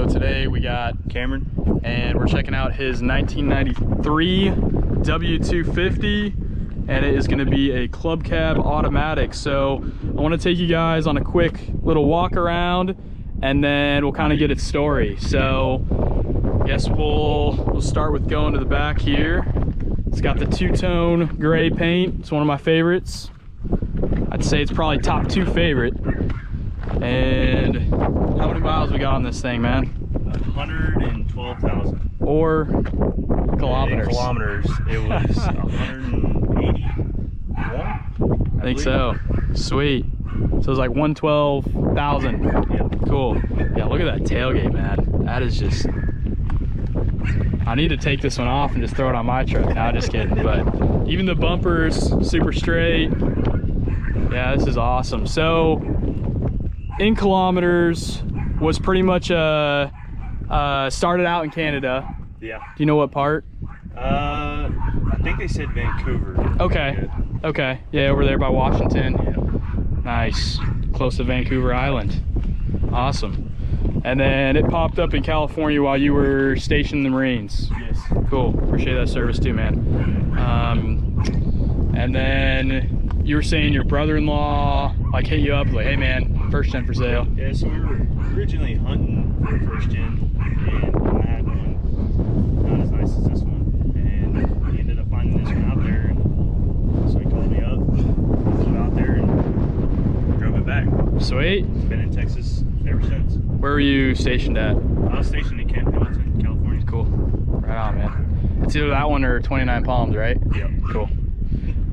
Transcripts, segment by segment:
So today we got Cameron and we're checking out his 1993 W250, and it is going to be a club cab automatic. So I want to take you guys on a quick little walk around and then we'll kind of get its story. So I guess we'll start with going to the back here. It's got the two-tone gray paint. It's one of my favorites. I'd say it's probably top 2 favorite. And how many miles we got on this thing, man? 112,000. Or kilometers? In kilometers, it was 181. I think so. Sweet. So it was like 112,000. Yeah. Cool. Yeah, look at that tailgate, man. That is just... I need to take this one off and just throw it on my truck. No, just kidding. But even the bumpers, super straight. Yeah, this is awesome. So in kilometers, was pretty much started out in Canada. Yeah. Do you know what part? I think they said Vancouver. Okay. Okay. Yeah, over there by Washington. Yeah. Nice. Close to Vancouver Island. Awesome. And then it popped up in California while you were stationed in the Marines. Yes. Cool. Appreciate that service too, man. And then you were saying your brother-in-law like hit you up like, hey man, first gen for sale. Yeah, so we were originally hunting for a first gen, and I had one not as nice as this one, and he ended up finding this one out there, and so he called me up, flew out there and drove it back. Sweet. It's been in Texas ever since. Where were you stationed at? I was stationed in Camp Pendleton, California. Cool. Right on, man. It's either that one or 29 Palms, right? Yep. Cool.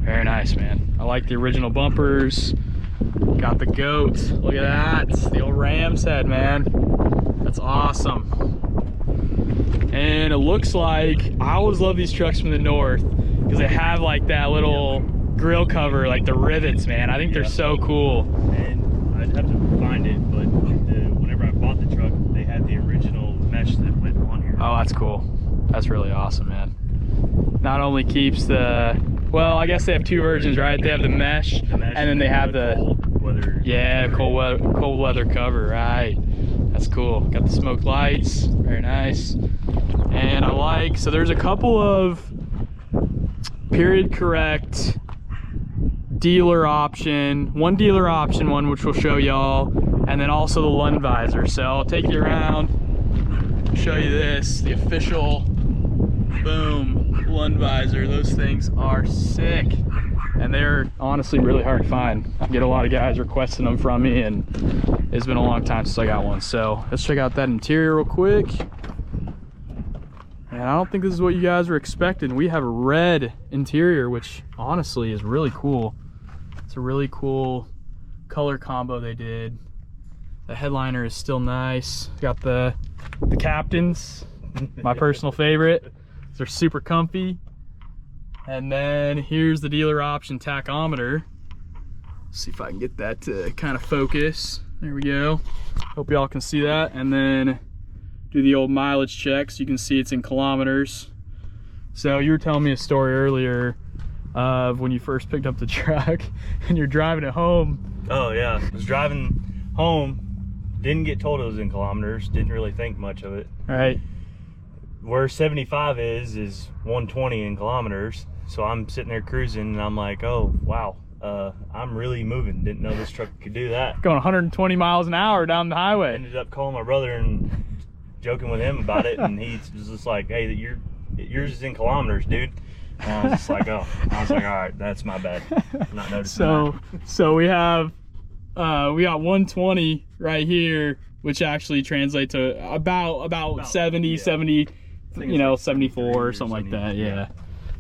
Very nice, man. I like the original bumpers. Got the goat. Look at that. The old ram's head, man. That's awesome. And it looks like, I always love these trucks from the north because they have like that little grill cover, like the rivets, man. I think they're so cool. And I'd have to find it, but whenever I bought the truck, they had the original mesh that went on here. Oh, that's cool. That's really awesome, man. Not only keeps the, well, I guess they have 2 versions, right? They have the mesh, and then they have the cold weather. Yeah, cold weather cover, right? That's cool. Got the smoked lights, very nice. And I like, so there's a couple of period correct dealer option, one dealer option one, which we'll show y'all, and then also the Lund visor. So I'll take you around, show you this, the official, boom, Lund visor. Those things are sick, and they're honestly really hard to find. I get a lot of guys requesting them from me, and it's been a long time since I got one. So let's check out that interior real quick. And I don't think this is what you guys were expecting. We have a red interior, which honestly is really cool. It's a really cool color combo they did. The headliner is still nice. Got the captains, my personal favorite. They're super comfy. And then here's the dealer option tachometer. Let's see if I can get that to kind of focus. There we go. Hope y'all can see that. And then do the old mileage check so you can see it's in kilometers. So you were telling me a story earlier of when you first picked up the truck and you're driving it home. Oh yeah, I was driving home, didn't get told it was in kilometers, didn't really think much of it. Right. Where 75 is 120 in kilometers. So I'm sitting there cruising and I'm like, oh wow, I'm really moving. Didn't know this truck could do that. Going 120 miles an hour down the highway. Ended up calling my brother and joking with him about it, and he was just like, hey, yours is in kilometers, dude. And I was just like, oh. I was like, all right, that's my bad. Not noticing that. So we have, we got 120 right here, which actually translates to about 70, yeah. 70, you know, 74 or something like that. Yeah.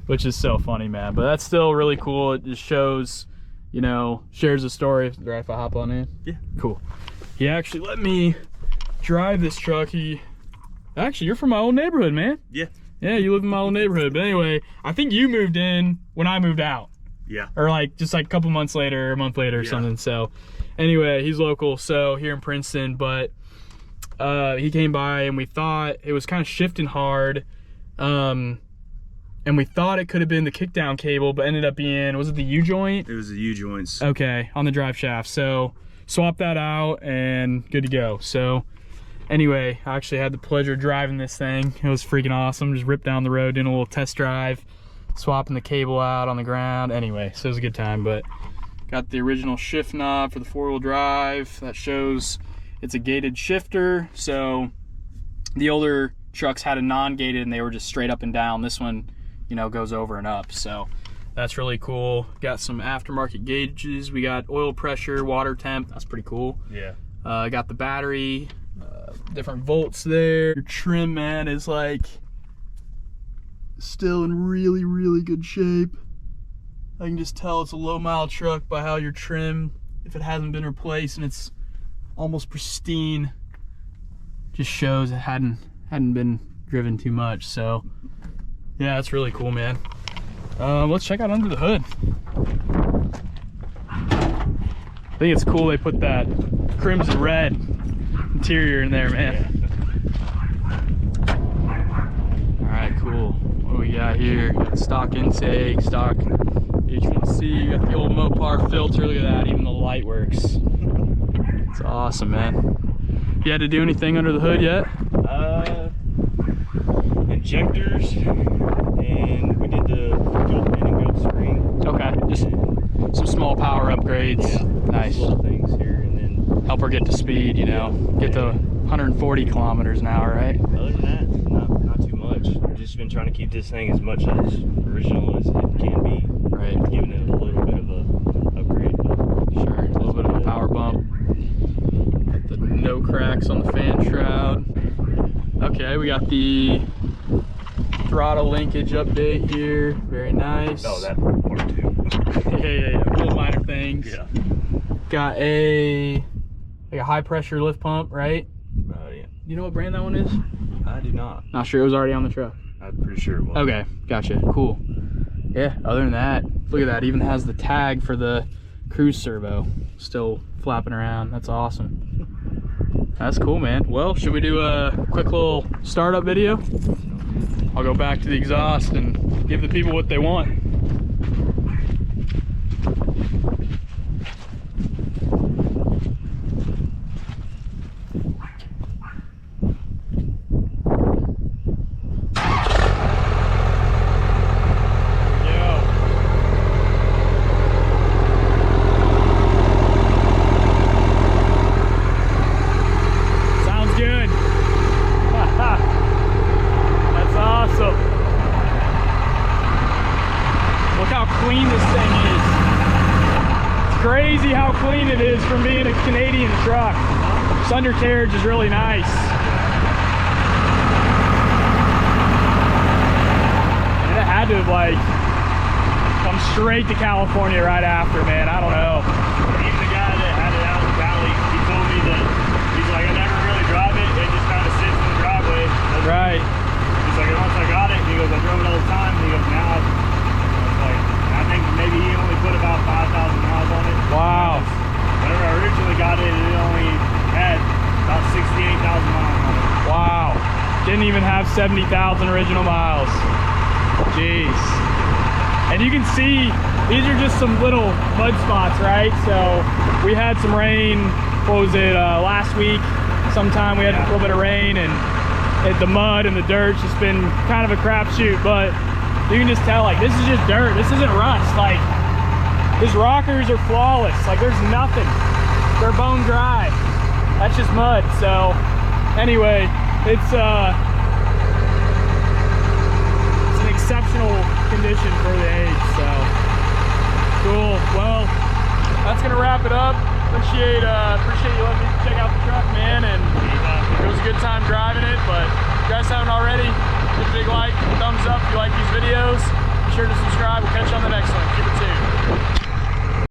Which is so funny, man. But that's still really cool. It just shows, you know, shares a story. Right, if I hop on in? Yeah. Cool. He actually let me drive this truck. Actually, you're from my old neighborhood, man. Yeah. Yeah, you live in my old neighborhood. But anyway, I think you moved in when I moved out. Yeah. Or like just like a couple months later, a month later or something. So anyway, he's local, so here in Princeton. But he came by and we thought it was kind of shifting hard. And we thought it could have been the kickdown cable, but ended up being, was it the U-joint? It was the U-joints. Okay, on the drive shaft. So swap that out and good to go. So Anyway, I actually had the pleasure of driving this thing. It was freaking awesome. Just ripped down the road, doing a little test drive, swapping the cable out on the ground. Anyway, so it was a good time. But got the original shift knob for the 4-wheel drive. That shows it's a gated shifter. So the older trucks had a non-gated and they were just straight up and down. This one, you know, goes over and up. So that's really cool. Got some aftermarket gauges. We got oil pressure, water temp. That's pretty cool. Yeah. Got the battery, different volts there. Your trim, man, is like still in really, really good shape. I can just tell it's a low mile truck by how your trim, if it hasn't been replaced and it's almost pristine, just shows it hadn't been driven too much. So yeah, that's really cool, man. Let's check out under the hood. I think it's cool they put that crimson red interior in there, man. All right, cool. What do we got here? Got stock intake, stock H1C, got the old Mopar filter. Look at that, even the light works. It's awesome, man. You had to do anything under the hood yet? Injectors, and we did the fuel pin and go screen. Okay, just some small power upgrades. Yeah, nice. Little things here, and then help her get to speed, you know, get to 140 kilometers an hour, right? Other than that, not too much. We've just been trying to keep this thing as much as original as it can be. Right. Giving it a little bit of a upgrade. Sure, a little bit of a power bump. Got the no cracks on the fan shroud. Okay, we got the throttle linkage update here. Very nice. Oh, that part too. yeah. Little minor things. Yeah. Got a high pressure lift pump, right? Yeah. You know what brand that one is? I do not. Not sure. It was already on the truck. I'm pretty sure it was. Okay, gotcha. Cool. Yeah, other than that, look at that. Even has the tag for the cruise servo still flapping around. That's awesome. That's cool, man. Well, should we do a quick little startup video? I'll go back to the exhaust and give the people what they want. Clean this thing is. It's crazy how clean it is from being a Canadian truck. This undercarriage is really nice. And it had to have like come straight to California right after, man. I don't know. Even the guy that had it out in the valley, he told me that he's like, I never really drive it. It just kind of sits in the driveway. Right. He's like, once I got it, he goes, I drove it all the time. He goes, now I think maybe he only put about 5,000 miles on it. Wow. Whenever I originally got it, it only had about 68,000 miles on it. Wow. Didn't even have 70,000 original miles. Jeez. And you can see, these are just some little mud spots, right? So we had some rain, what was it, last week? Sometime we had a little bit of rain, and the mud and the dirt's just been kind of a crapshoot, but you can just tell, like, this is just dirt. This isn't rust. Like, these rockers are flawless. Like, there's nothing. They're bone dry. That's just mud. So, anyway, it's an exceptional condition for the age. So, cool. Well, that's gonna wrap it up. Appreciate you letting me check out the truck, man. And it was a good time driving it. But if you guys haven't already, hit a big like, thumbs up if you like these videos. Be sure to subscribe. We'll catch you on the next one. Keep it tuned.